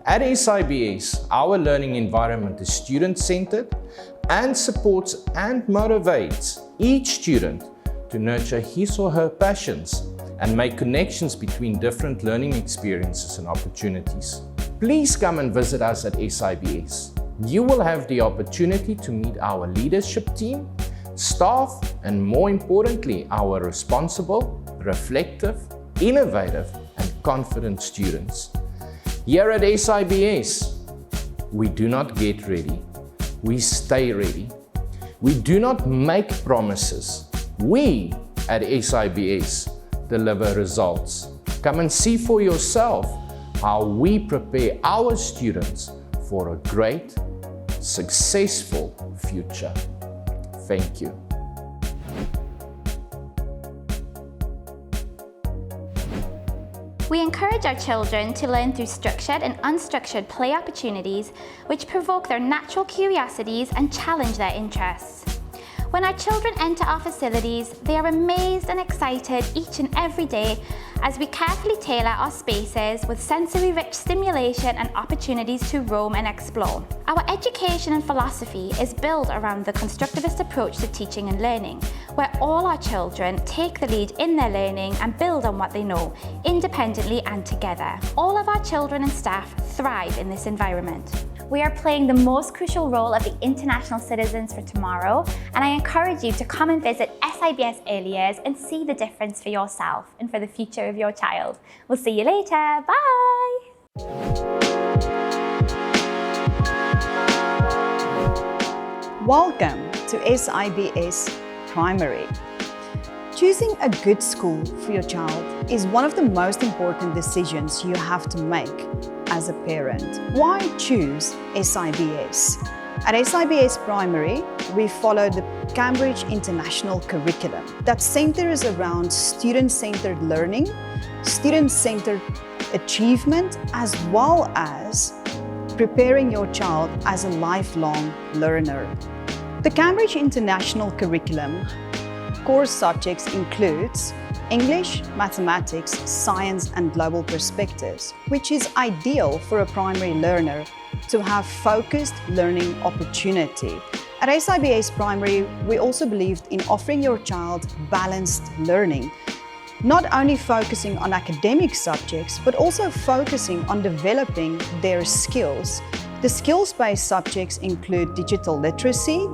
At SIBS, our learning environment is student-centered and supports and motivates each student to nurture his or her passions and make connections between different learning experiences and opportunities. Please come and visit us at SIBS. You will have the opportunity to meet our leadership team, staff, and more importantly, our responsible, reflective, innovative, and confident students. Here at SIBS, we do not get ready, we stay ready. We do not make promises. We at SIBS deliver results. Come and see for yourself how we prepare our students for a great, successful future. Thank you. We encourage our children to learn through structured and unstructured play opportunities which provoke their natural curiosities and challenge their interests. When our children enter our facilities, they are amazed and excited each and every day as we carefully tailor our spaces with sensory-rich stimulation and opportunities to roam and explore. Our education and philosophy is built around the constructivist approach to teaching and learning, where all our children take the lead in their learning and build on what they know, independently and together. All of our children and staff thrive in this environment. We are playing the most crucial role of the international citizens for tomorrow, and I encourage you to come and visit SIBS early years and see the difference for yourself and for the future of your child. We'll see you later. Bye! Welcome to SIBS Primary. Choosing a good school for your child is one of the most important decisions you have to make as a parent. Why choose SIBS? At SIBS Primary, we follow the Cambridge International Curriculum that centers around student-centered learning, student-centered achievement, as well as preparing your child as a lifelong learner. The Cambridge International Curriculum core subjects includes English, mathematics, science, and global perspectives, which is ideal for a primary learner to have focused learning opportunity. At SIBS Primary, we also believed in offering your child balanced learning, not only focusing on academic subjects, but also focusing on developing their skills. The skills-based subjects include digital literacy,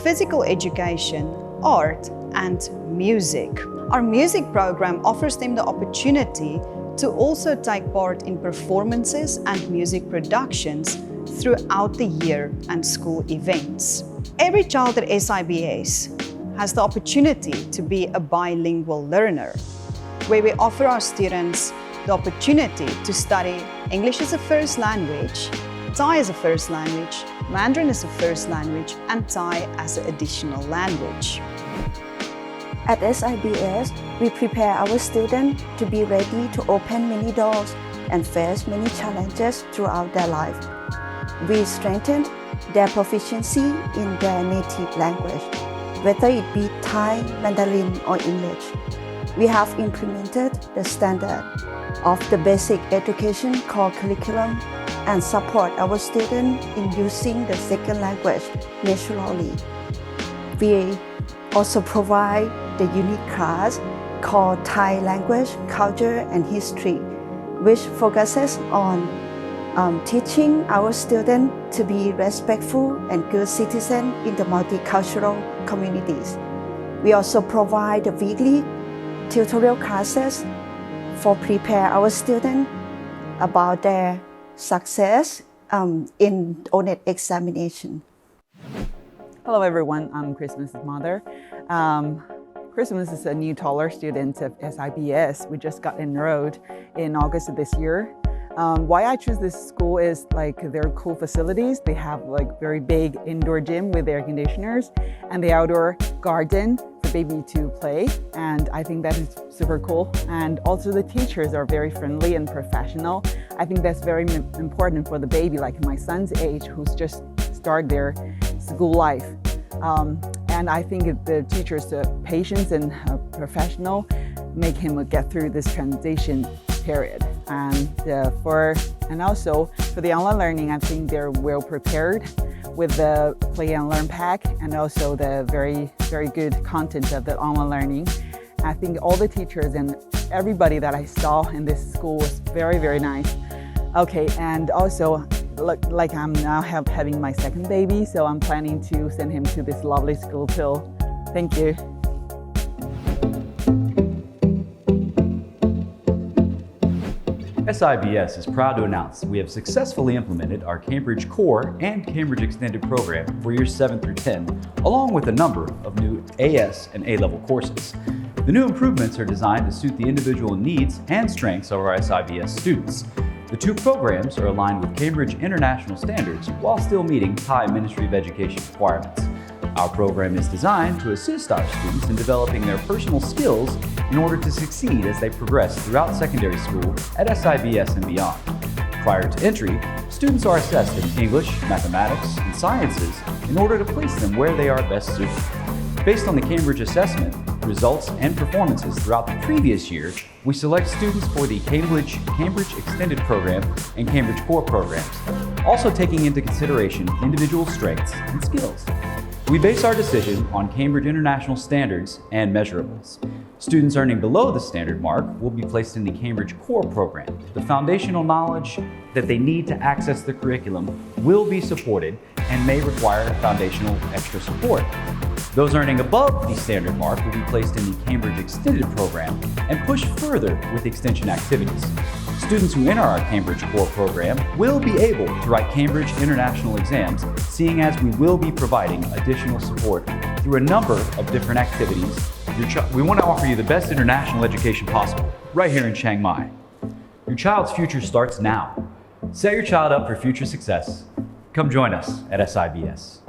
physical education, art, and music. Our music program offers them the opportunity to also take part in performances and music productions throughout the year and school events. Every child at SIBS has the opportunity to be a bilingual learner, where we offer our students the opportunity to study English as a first language, Thai as a first language, Mandarin as a first language, and Thai as an additional language. At SIBS, we prepare our students to be ready to open many doors and face many challenges throughout their life. We strengthen their proficiency in their native language, whether it be Thai, Mandarin, or English. We have implemented the standard of the basic education core curriculum and support our students in using the second language naturally. We also provide the unique class called Thai Language, Culture and History, which focuses on teaching our students to be respectful and good citizens in the multicultural communities. We also provide the weekly tutorial classes for prepare our students about their success in O-NET examination. Hello everyone, I'm Christmas' mother. Christmas is a new taller student of SIBS. We just got enrolled in August of this year. Why I choose this school is their cool facilities. They have very big indoor gym with air conditioners and the outdoor garden for baby to play. And I think that is super cool. And also the teachers are very friendly and professional. I think that's very important for the baby, like my son's age, who's just started their school life. And I think the teachers are patient and professional. make him get through this transition period. And also for the online learning, I think they're well prepared with the Play and Learn pack and also the very good content of the online learning. I think all the teachers and everybody that I saw in this school was very nice. Okay, and also like I'm now having my second baby, so I'm planning to send him to this lovely school too. Thank you. SIBS is proud to announce we have successfully implemented our Cambridge Core and Cambridge Extended program for years 7 through 10, along with a number of new AS and A-level courses. The new improvements are designed to suit the individual needs and strengths of our SIBS students. The two programs are aligned with Cambridge International Standards while still meeting Thai Ministry of Education requirements. Our program is designed to assist our students in developing their personal skills in order to succeed as they progress throughout secondary school at SIBS and beyond. Prior to entry, students are assessed in English, mathematics, and sciences in order to place them where they are best suited. Based on the Cambridge assessment, results, and performances throughout the previous year, we select students for the Cambridge Extended program and Cambridge Core programs, also taking into consideration individual strengths and skills. We base our decision on Cambridge International Standards and measurables. Students earning below the standard mark will be placed in the Cambridge Core program. The foundational knowledge that they need to access the curriculum will be supported and may require foundational extra support. Those earning above the standard mark will be placed in the Cambridge Extended program and pushed further with extension activities. Students who enter our Cambridge Core program will be able to write Cambridge International exams, seeing as we will be providing additional support through a number of different activities. We want to offer you the best international education possible, right here in Chiang Mai. Your child's future starts now. Set your child up for future success. Come join us at SIBS.